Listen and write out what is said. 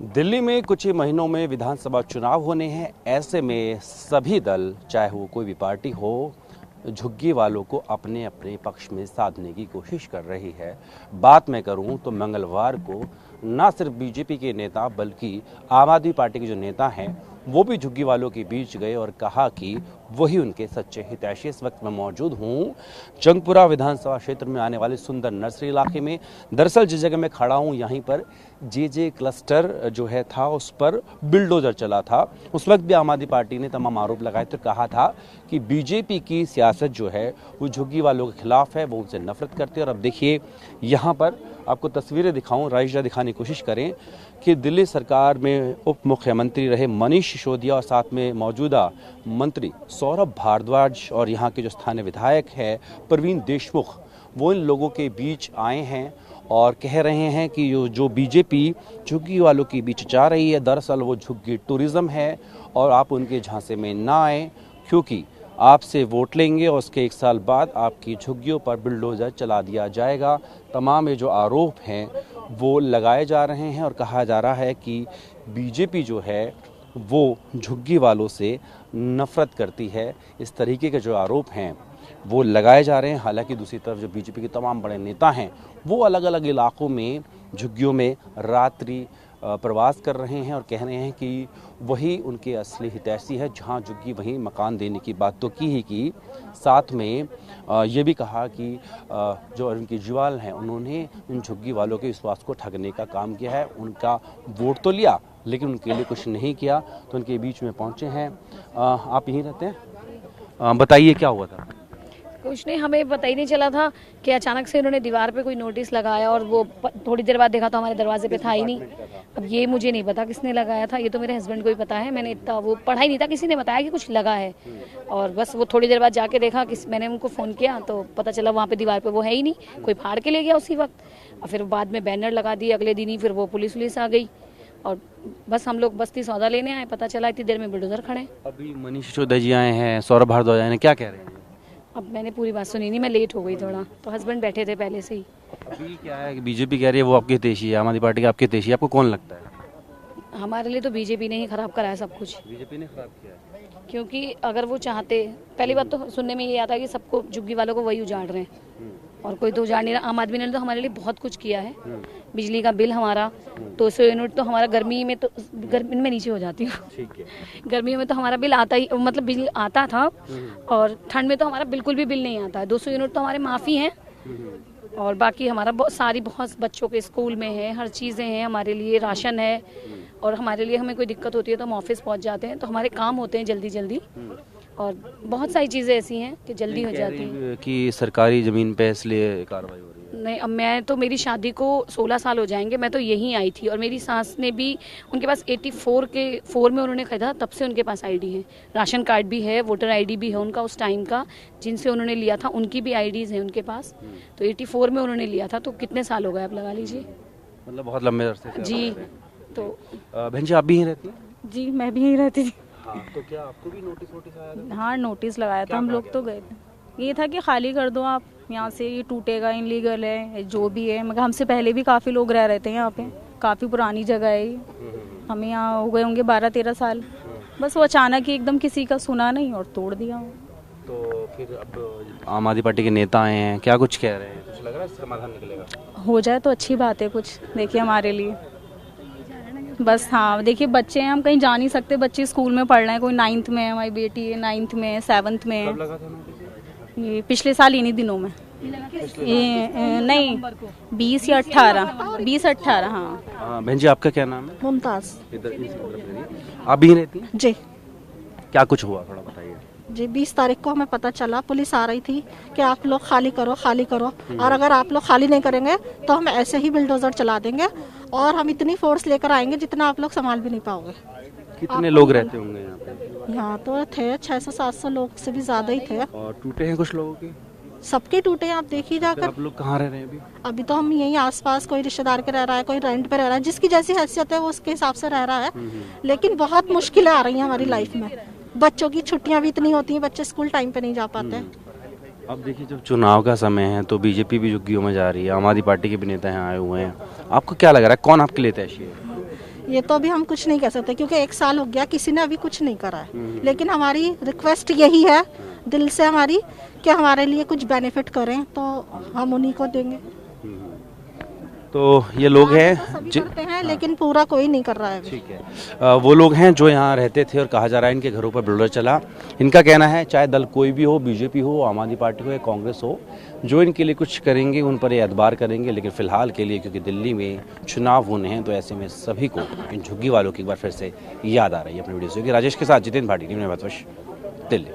दिल्ली में कुछ ही महीनों में विधानसभा चुनाव होने हैं। ऐसे में सभी दल, चाहे वो कोई भी पार्टी हो, झुग्गी वालों को अपने अपने पक्ष में साधने की कोशिश कर रही है। बात मैं करूं तो मंगलवार को न सिर्फ बीजेपी के नेता बल्कि आम आदमी पार्टी के जो नेता हैं वो भी झुग्गी वालों के बीच गए और कहा कि वही उनके सच्चे हितैषी। इस वक्त मैं मौजूद हूँ जंगपुरा विधानसभा क्षेत्र में आने वाले सुंदर नर्सरी इलाके में। दरअसल जिस जगह मैं खड़ा हूँ यहीं पर जे क्लस्टर जो है था, उस पर बिल्डोजर चला था। उस वक्त भी आम आदमी पार्टी ने तमाम आरोप लगाए थे, कहा था कि बीजेपी की सियासत जो है वो झुग्गी वालों के खिलाफ है, वो उनसे नफरत करते हैं। और अब देखिए यहाँ पर आपको तस्वीरें दिखाऊं, राइजा दिखाने की कोशिश करें कि दिल्ली सरकार में उप मुख्यमंत्री रहे मनीष सिसोदिया और साथ में मौजूदा मंत्री सौरभ भारद्वाज और यहाँ के जो स्थानीय विधायक है प्रवीण देशमुख, वो इन लोगों के बीच आए हैं और कह रहे हैं कि जो बीजेपी झुग्गी वालों के बीच जा रही है, दरअसल वो झुग्गी टूरिज्म है और आप उनके झांसे में ना आए, क्योंकि आपसे वोट लेंगे और उसके 1 साल बाद आपकी झुग्गियों पर बिल्डोजर चला दिया जाएगा। तमाम ये जो आरोप हैं वो लगाए जा रहे हैं और कहा जा रहा है कि बीजेपी जो है वो झुग्गी वालों से नफरत करती है। इस तरीके के जो आरोप हैं वो लगाए जा रहे हैं। हालांकि दूसरी तरफ जो बीजेपी के तमाम बड़े नेता हैं वो अलग अलग इलाकों में झुग्गियों में रात्रि प्रवास कर रहे हैं और कह रहे हैं कि वही उनके असली हितैषी है। जहां झुग्गी वहीं मकान देने की बात तो की ही की, साथ में ये भी कहा कि जो अरुण केजरीवाल हैं उन्होंने इन झुग्गी वालों के विश्वास को ठगने का काम किया है। उनका वोट तो लिया लेकिन उनके लिए कुछ नहीं किया, तो उनके बीच में पहुंचे हैं। आप यहीं रहते हैं, बताइए क्या हुआ था? कुछ नहीं, हमें पता ही नहीं चला था कि अचानक से उन्होंने दीवार पे कोई नोटिस लगाया और वो थोड़ी देर बाद देखा तो हमारे दरवाजे पे था ही नहीं। अब ये मुझे नहीं पता किसने लगाया था, ये तो मेरे हस्बैंड को ही पता है। मैंने इतना वो पढ़ा ही नहीं था, किसी ने बताया कि कुछ लगा है और बस वो थोड़ी देर बाद जाके देखा, मैंने उनको फ़ोन किया तो पता चला वहाँ पे दीवार पे वो है ही नहीं, कोई फाड़ के ले गया उसी वक्त। और फिर बाद में बैनर लगा दिए, अगले दिन ही फिर वो पुलिस आ गई और बस हम लोग बस्ती सौदा लेने आए, पता चला इतनी देर में बुलडोजर खड़े। अभी मनीष सिसोदिया जी आए हैं, सौरभ भारद्वाज आए हैं, क्या कह रहे हैं? अब मैंने पूरी बात सुनी नहीं, मैं लेट हो गई थोड़ा, तो हस्बैंड बैठे थे पहले से ही। अभी क्या है कि बीजेपी कह रही है वो आपकी हितैषी है, आम आदमी पार्टी का आपकी हितैषी है, आपको कौन लगता है? हमारे लिए तो बीजेपी ने ही खराब कराया सब कुछ। बीजेपी ने खराब किया है, क्योंकि अगर वो चाहते, पहली बात तो सुनने में ये आता है कि सबको झुग्गी वालों को वही उजाड़ रहे हैं और कोई तो उजाड़ नहीं रहा। आम आदमी ने तो हमारे लिए बहुत कुछ किया है। बिजली का बिल हमारा 200 यूनिट तो हमारा गर्मी में, तो गर्मी में नीचे हो जाती हूँ, ठीक है, गर्मियों में तो हमारा बिल आता ही, मतलब बिजली आता था और ठंड में तो हमारा बिल्कुल भी बिल नहीं आता है। 200 यूनिट तो हमारे माफ़ी हैं और बाकी हमारा बहुत बच्चों के स्कूल में है, हर चीज़ें हैं, हमारे लिए राशन है और हमारे लिए हमें कोई दिक्कत होती है तो हम ऑफिस पहुंच जाते हैं, तो हमारे काम होते हैं जल्दी और बहुत सारी चीज़ें ऐसी हैं कि जल्दी हो जाती हैं। कि सरकारी ज़मीन पे इसलिए कार्रवाई हो रही है? नहीं, अब मैं तो, मेरी शादी को 16 साल हो जाएंगे, मैं तो यहीं आई थी और मेरी सास ने भी, उनके पास 84 में उन्होंने खरीदा, तब से उनके पास आईडी है, राशन कार्ड भी है, वोटर आईडी भी है उनका उस टाइम का, जिनसे उन्होंने लिया था उनकी भी आईडीज़ हैं उनके पास। तो 84 में उन्होंने लिया था, तो कितने साल हो गए आप लगा लीजिए, मतलब बहुत लंबे अरसे से जी। तो बहन जी आप भी यहीं रहती हैं? जी मैं भी यहीं रहती थी। हाँ, तो क्या आपको भी नोटिस आया था? हाँ नोटिस लगाया था, हम लोग तो गए थे। ये था कि खाली कर दो आप यहाँ से, ये टूटेगा, इनलीगल है जो भी है। मगर हमसे पहले भी काफ़ी लोग रह रहे थे यहाँ पे, काफ़ी पुरानी जगह है ये, हमें यहाँ हो गए होंगे 12-13 साल। बस वो अचानक ही एकदम किसी का सुना नहीं और तोड़ दिया। तो फिर अब आम आदमी पार्टी के नेता आए हैं, क्या कुछ कह रहे हैं? कुछ लग रहा है समाधान निकलेगा? हो जाए तो अच्छी बात है कुछ, देखिए हमारे लिए बस। हाँ देखिए बच्चे हैं, हम कहीं जा नहीं सकते, बच्चे स्कूल में पढ़ रहे हैं, कोई 9th में है, हमारी बेटी है 9th में है, 7th में है। कब लगा था नोटिस? ये पिछले साल इन्हीं दिनों में, ये नहीं 20 या 18, हाँ। बहन जी आपका क्या नाम है? मुमताज। आप भी रहती हैं? जी क्या कुछ हुआ थोड़ा बताइए। जी 20 तारीख को हमें पता चला, पुलिस आ रही थी कि आप लोग खाली करो और अगर आप लोग खाली नहीं करेंगे तो हम ऐसे ही बिल्डोजर चला देंगे और हम इतनी फोर्स लेकर आएंगे जितना आप लोग संभाल भी नहीं पाओगे। कितने लोग रहते होंगे यहाँ पे? यहाँ तो थे 600-700 लोग से भी ज्यादा ही थे। और टूटे हैं कुछ लोगों के? सबके टूटे हैं, आप देखिए जाकर। आप लोग कहाँ रह रहे हैं अभी? अभी तो हम यहीं आसपास, कोई रिश्तेदार के रह रहा है, कोई रेंट पे रह रहा है, जिसकी जैसी हैसियत है वो उसके हिसाब से रह रहा है। लेकिन बहुत मुश्किलें आ रही हैं हमारी लाइफ में। बच्चों की छुट्टियां भी इतनी होती हैं, बच्चे स्कूल टाइम पे नहीं जा पाते हैं। अब देखिए जब चुनाव का समय है तो बीजेपी भी झुग्गियों में जा रही है, आम आदमी पार्टी के भी नेता यहाँ आए हुए हैं, आपको क्या लग रहा है कौन आपके लिए हितैषी है? ये तो अभी हम कुछ नहीं कह सकते क्योंकि 1 साल हो गया, किसी ने अभी कुछ नहीं करा है। लेकिन हमारी रिक्वेस्ट यही है दिल से हमारी कि हमारे लिए कुछ बेनिफिट करें तो हम उन्हीं को देंगे। तो ये लोग हैं सभी करते हैं लेकिन पूरा कोई नहीं कर रहा है अभी। ठीक है, वो लोग हैं जो यहाँ रहते थे और कहा जा रहा है इनके घरों पर बुलडोजर चला। इनका कहना है चाहे दल कोई भी हो, बीजेपी हो, आम आदमी पार्टी हो या कांग्रेस हो, जो इनके लिए कुछ करेंगे उन पर ये एतबार करेंगे। लेकिन फिलहाल के लिए क्योंकि दिल्ली में चुनाव होने हैं तो ऐसे में सभी को इन झुग्गी वालों की एक बार फिर से याद आ रही है। अपनी वीडियो से राजेश के साथ जितेंद्र भाटी, दिल्ली।